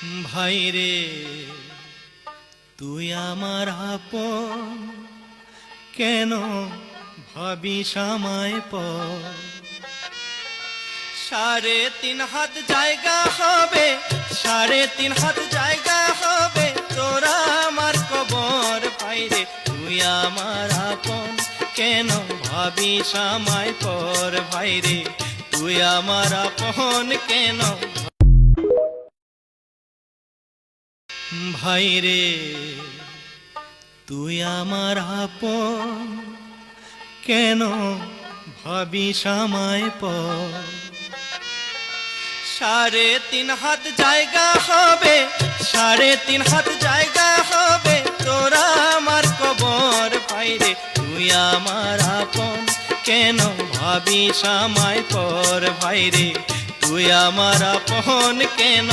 ভাই রে তুই আমার আপন, কেন ভাবিস আমায় পর? 3.5 হাত জায়গা হবে, 3.5 হাত জায়গা হবে তোরা আমার কবর। ভাই রে তুই আমার আপন, কেন ভাবিস আমায় পর? ভাই রে তুই আমার আপন কেন? ভাই রে তুই আমার আপন, কেন ভাবিস আমায় পর? 3.5 হাত জায়গা হবে, 3.5 হাত জায়গা হবে তোরা আমার কবর। ভাই রে তুই আমার আপন, কেন ভাবিস আমায় পর? ভাই রে তুই আমার আপন কেন?